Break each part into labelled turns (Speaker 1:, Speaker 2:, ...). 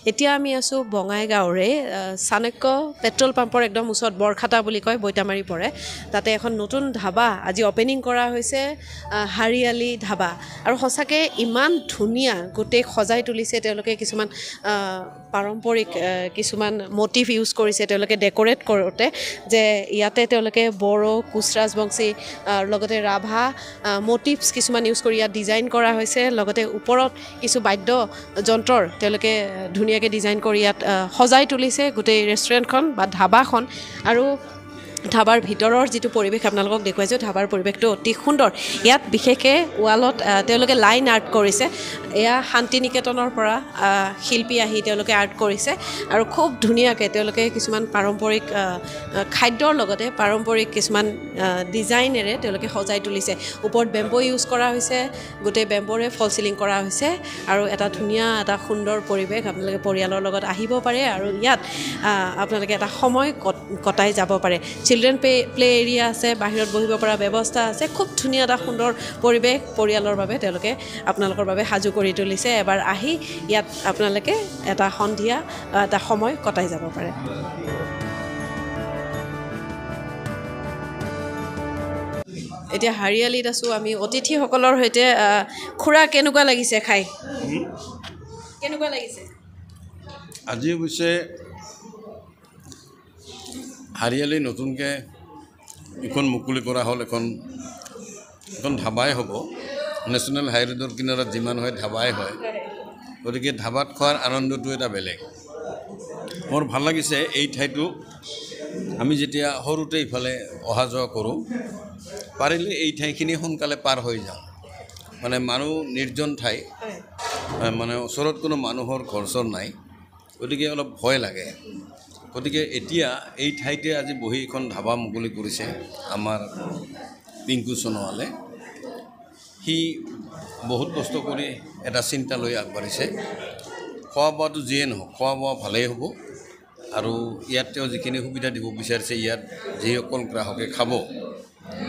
Speaker 1: এতিয়া আমি আছোঁ বঙাইগাঁৱৰে চাণক্য পেট্ৰল পাম্পৰ একদম ওচৰত বৰখাটা বুলি কয় বৈতামাৰী পৰে তাতে এখন নতুন ধাবা আজি অপেনিং কৰা হৈছে হাৰিয়ালি ধাবা আৰু সঁচাকৈ ইমান ধুনীয়া গোটেই সজাই তুলিছে তেওঁলোকে কিছুমান পাৰম্পৰিক কিছুমান মটিভ ইউজ কৰিছে তেওঁলোকে ডেক'ৰেট কৰোঁতে যে ইয়াতে তেওঁলোকে বড়ো কোচ ৰাজবংশী লগতে ৰাভা মটিভছ কিছুমান ইউজ কৰি ইয়াত ডিজাইন কৰা হৈছে লগতে ওপৰত কিছু বাদ্যযন্ত্ৰৰ তেওঁলোকে ধুনীয়াকৈ ডিজাইন কৰি ইয়াত সজাই তুলিছে গোটেই ৰেষ্টুৰেণ্টখন বা ধাবাখন আৰু ধাবাৰ ভিতৰৰ যিটো পৰিৱেশ আপোনালোকক দেখুৱাইছোঁ ধাবাৰ পৰিৱেশটো অতি সুন্দৰ ইয়াত বিশেষকৈ ৱালত তেওঁলোকে লাইন আৰ্ট কৰিছে এয়া শান্তি নিকেতনৰ পৰা শিল্পী আহি তেওঁলোকে আৰ্ট কৰিছে আৰু খুব ধুনীয়াকৈ তেওঁলোকে কিছুমান পাৰম্পৰিক খাদ্যৰ লগতে পাৰম্পৰিক কিছুমান ডিজাইনেৰে তেওঁলোকে সজাই তুলিছে ওপৰত বেম্বো ইউজ কৰা হৈছে গোটেই বেম্বৰে ফল চিলিং কৰা হৈছে আৰু এটা ধুনীয়া এটা সুন্দৰ পৰিৱেশ আপোনালোকে পৰিয়ালৰ লগত আহিব পাৰে আৰু ইয়াত আপোনালোকে এটা সময় কটাই যাব পাৰে চিলড্ৰেন প্লে এৰিয়া আছে বাহিৰত বহিব পৰা ব্যৱস্থা আছে খুব ধুনীয়া এটা সুন্দৰ পৰিৱেশ পৰিয়ালৰ বাবে তেওঁলোকে আপোনালোকৰ বাবে সাজু কৰি তুলিছে এবাৰ আহি ইয়াত আপোনালোকে এটা সন্ধিয়া এটা সময় কটাই যাব পাৰে এতিয়া হাৰিয়ালিত আছোঁ আমি অতিথিসকলৰ সৈতে খুৰা কেনেকুৱা লাগিছে খাই কেনেকুৱা লাগিছে
Speaker 2: আজি অৱশ্যে হাৰিয়ালি নতুনকৈ এখন মুকলি কৰা হ'ল এখন ধাবাই হ'ব নেশ্যনেল হাইৰোডৰ কিনাৰত যিমান হয় ধাবাই হয় গতিকে ধাবাত খোৱাৰ আনন্দটো এটা বেলেগ মোৰ ভাল লাগিছে এই ঠাইটো আমি যেতিয়া সৰুতে ইফালে অহা যোৱা কৰোঁ পাৰিলে এই ঠাইখিনি সোনকালে পাৰ হৈ যাওঁ মানে মানুহ নিৰ্জন ঠাই মানে ওচৰত কোনো মানুহৰ ঘৰ চৰ নাই গতিকে অলপ ভয় লাগে গতিকে এতিয়া এই ঠাইতে আজি বহি এখন ধাবা মুকলি কৰিছে আমাৰ পিংকু সোণোৱালে সি বহুত কষ্ট কৰি এটা চিন্তা লৈ আগবাঢ়িছে খোৱা বোৱাটো যিয়ে নহওক খোৱা বোৱা ভালেই হ'ব আৰু ইয়াত তেওঁ যিখিনি সুবিধা দিব বিচাৰিছে ইয়াত যিসকল গ্ৰাহকে খাব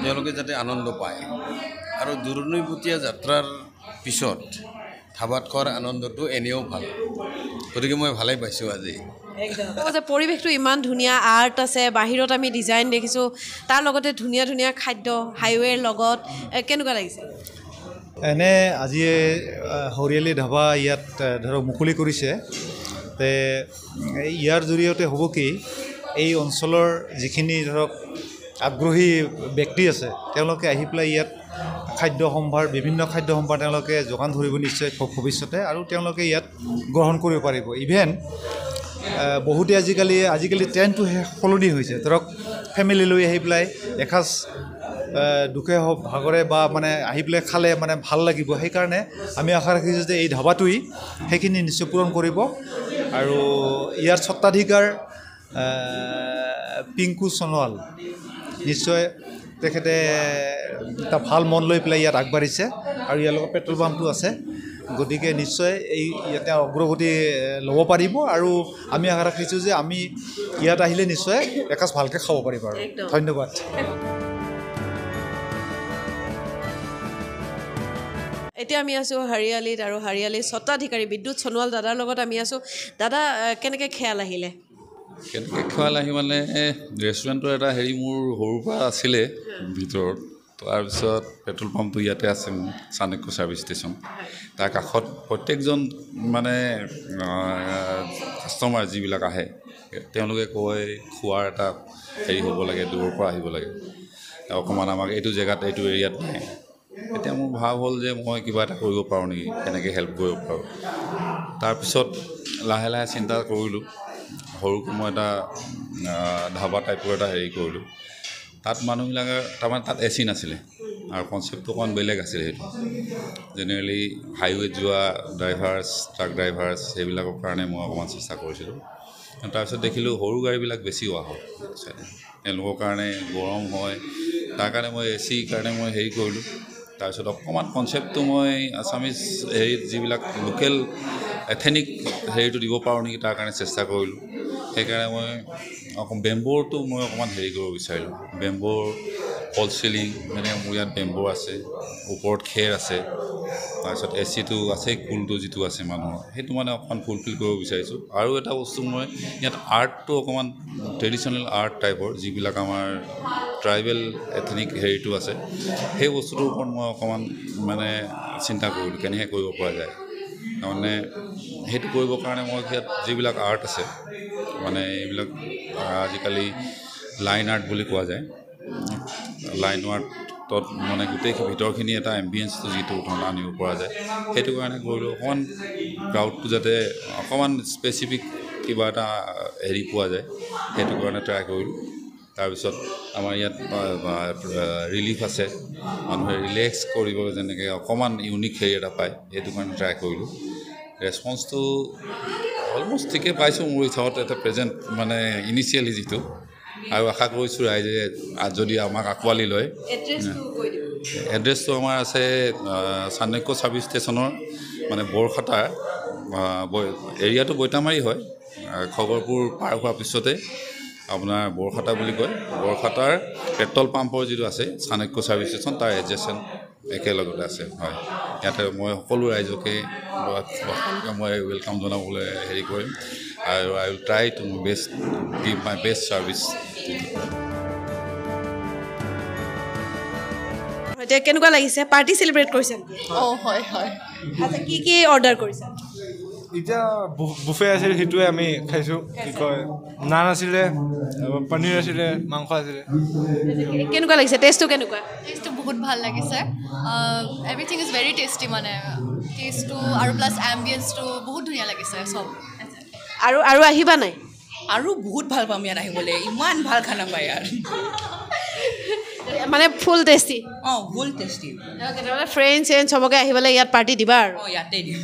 Speaker 2: তেওঁলোকে যাতে আনন্দ পায় আৰু দূৰণিবতীয়া যাত্ৰাৰ পিছত ধাবাত খোৱাৰ আনন্দটো এনেও ভাল গতিকে মই ভালেই পাইছোঁ আজি
Speaker 1: যে পৰিৱেশটো ইমান ধুনীয়া আৰ্ট আছে বাহিৰত আমি ডিজাইন দেখিছোঁ তাৰ লগতে ধুনীয়া ধুনীয়া খাদ্য হাইৱেৰ লগত কেনেকুৱা লাগিছে
Speaker 3: এনে আজি হৰিয়ালি ধাবা ইয়াত ধৰক মুকলি কৰিছে তে ইয়াৰ জৰিয়তে হ'ব কি এই অঞ্চলৰ যিখিনি ধৰক আগ্ৰহী ব্যক্তি আছে তেওঁলোকে আহি পেলাই ইয়াত খাদ্য সম্ভাৰ বিভিন্ন খাদ্য সম্ভাৰ তেওঁলোকে যোগান ধৰিব নিশ্চয় ভৱিষ্যতে আৰু তেওঁলোকে ইয়াত গ্ৰহণ কৰিব পাৰিব ইভেন বহুতে আজিকালি ট্ৰেণ্ডটো সলনি হৈছে ধৰক ফেমিলি লৈ আহি পেলাই এসাঁজ দুখে হওক ভাগৰে বা মানে আহি পেলাই খালে মানে ভাল লাগিব সেইকাৰণে আমি আশা ৰাখিছোঁ যে এই ধাবাটোৱে সেইখিনি নিশ্চয় পূৰণ কৰিব আৰু ইয়াৰ স্বত্বাধিকাৰ পিংকু সোণোৱাল নিশ্চয় তেখেতে এটা ভাল মন লৈ পেলাই ইয়াত আগবাঢ়িছে আৰু ইয়াৰ লগত পেট্ৰল পাম্পটো আছে গতিকে নিশ্চয় এই ইয়াতে অগ্ৰগতি ল'ব পাৰিব আৰু আমি আশা ৰাখিছোঁ যে আমি ইয়াত আহিলে নিশ্চয় এসাঁজ ভালকৈ খাব পাৰিব আৰু ধন্যবাদ
Speaker 1: এতিয়া আমি আছোঁ হাৰিয়ালিত আৰু হাৰিয়ালিৰ স্বত্বাধিকাৰী বিদ্যুৎ সোণোৱাল দাদাৰ লগত আমি আছোঁ দাদা কেনেকৈ খেয়াল আহিলে
Speaker 4: কেনেকৈ খেয়াল আহি মানে ৰেষ্টুৰেণ্টৰ এটা হেৰি মোৰ সৰুৰ পৰা আছিলে ভিতৰত তাৰপিছত পেট্ৰল পাম্পটো ইয়াতে আছে মোৰ চাণক্য ছাৰ্ভিচ ষ্টেচন তাৰ কাষত প্ৰত্যেকজন মানে কাষ্টমাৰ যিবিলাক আহে তেওঁলোকে কয় খোৱাৰ এটা হেৰি হ'ব লাগে দূৰৰ পৰা আহিব লাগে অকণমান আমাক এইটো জেগাত এইটো এৰিয়াত নাই এতিয়া মোৰ ভাৱ হ'ল যে মই কিবা এটা কৰিব পাৰোঁ নেকি কেনেকৈ হেল্প কৰিব পাৰোঁ তাৰপিছত লাহে লাহে চিন্তা কৰিলোঁ সৰুকৈ মই এটা ধাবা টাইপৰ এটা হেৰি কৰিলোঁ তাত মানুহবিলাকে তাৰমানে তাত এ চি নাছিলে আৰু কনচেপ্টটো অকণমান বেলেগ আছিলে সেইটো জেনেৰেলি হাইৱেত যোৱা ড্ৰাইভাৰ্ছ ট্ৰাক ড্ৰাইভাৰ্ছ সেইবিলাকৰ কাৰণে মই অকণমান চেষ্টা কৰিছিলোঁ তাৰপিছত দেখিলোঁ সৰু গাড়ীবিলাক বেছি হোৱা হ'ল তেওঁলোকৰ কাৰণে গৰম হয় তাৰ কাৰণে মই এ চিৰ কাৰণে মই হেৰি কৰিলোঁ তাৰপিছত অকণমান কনচেপ্টটো মই আছামিজ হেৰিত যিবিলাক লোকেল এথেনিক হেৰিটো দিব পাৰোঁ নেকি তাৰ কাৰণে চেষ্টা কৰিলোঁ সেইকাৰণে মই বেম্ব'ৰটো মই অকণমান হেৰি কৰিব বিচাৰিলোঁ বেম্ব'ৰ ফল চিলিং মানে মোৰ ইয়াত বেম্বো আছে, ওপৰত খেৰ আছে, তাৰপিছত এচিটো আছে, কুলটো যিটো আছে মানুহৰ সেইটো মানে অকণমান ফুলফিল কৰিব বিচাৰিছোঁ। আৰু এটা বস্তু মই ইয়াত আৰ্টটো অকণমান ট্ৰেডিশ্যনেল আৰ্ট টাইপৰ যিবিলাক আমাৰ ট্ৰাইবেল এথনিক হেৰিটো আছে সেই বস্তুটোৰ ওপৰত মই অকণমান মানে চিন্তা কৰিলোঁ কেনেকৈ কৰিব পৰা যায়। তাৰমানে সেইটো কৰিবৰ কাৰণে মই ইয়াত যিবিলাক আৰ্ট আছে মানে এইবিলাক আজিকালি লাইন আৰ্ট বুলি কোৱা যায়, লাইন আৰ্টত মানে গোটেই ভিতৰখিনি এটা এম্বিয়েঞ্চটো যিটো ধৰণৰ আনিব পৰা যায় সেইটো কাৰণে কৰিলোঁ। অকণমান ক্ৰাউডটো যাতে অকণমান স্পেচিফিক কিবা এটা হেৰি পোৱা যায় সেইটো কাৰণে ট্ৰাই কৰিলোঁ। তাৰপিছত আমাৰ ইয়াত ৰিলিফ আছে, মানুহে ৰিলেক্স কৰিব যেনেকৈ অকণমান ইউনিক হেৰি এটা পায় সেইটো কাৰণে ট্ৰাই কৰিলোঁ। ৰেচপন্সটো অলমষ্ট ঠিকে পাইছোঁ মোৰ হিচাপত এটা প্ৰেজেণ্ট মানে ইনিচিয়েলি যিটো, আৰু আশা কৰিছোঁ ৰাইজে যদি আমাক আঁকোৱালি লয়। এড্ৰেছটো আমাৰ আছে চাণক্য ছাৰ্ভিচ ষ্টেচনৰ মানে বৰখাটাৰ এৰিয়াটো বৈতামাৰী হয়, খগৰপুৰ পাৰ হোৱাৰ পিছতে আপোনাৰ বৰখাটা বুলি কয়। বৰখাটাৰ পেট্ৰল পাম্পৰ যিটো আছে চাণক্য ছাৰ্ভিচ ষ্টেচন তাৰ এডজেচেণ্ট একেলগতে আছে। হয়, ইয়াতে মই সকলো ৰাইজকে মই ৱেলকাম জনাবলৈ হেৰি কৰিম আৰু I will try to give my best service.
Speaker 1: এতিয়া কেনেকুৱা লাগিছে? পাৰ্টি চেলিব্ৰেট কৰিছে?
Speaker 5: হয় হয়।
Speaker 1: আচ্ছা, কি অৰ্ডাৰ কৰিছে?
Speaker 6: এতিয়া বুফে আছিল সেইটোৱে আমি খাইছোঁ। কি কয় নান আছিলে, পনীৰ আছিলে, মাংস আছিলে।
Speaker 1: কেনেকুৱা লাগিছে? টেষ্টটো কেনেকুৱা?
Speaker 5: টেষ্টটো বহুত ভাল লাগিছে। এভৰিথিং ইজ ভেৰি টেষ্টি, মানে টেষ্টটো আৰু প্লাছ এম্বিয়েঞ্চটো বহুত ধুনীয়া লাগিছে চব।
Speaker 1: আৰু আহিবা নাই?
Speaker 7: আৰু বহুত ভাল পাম ইয়াত আহিবলৈ, ইমান ভাল খানা পায় ইয়াত।
Speaker 1: মানে ফুল টেষ্টি?
Speaker 7: ফুল টেষ্টি।
Speaker 1: ফ্ৰেণ্ড চবকে আহিবলৈ ইয়াত পাৰ্টি দিবা আৰু?
Speaker 7: ইয়াতে দিম।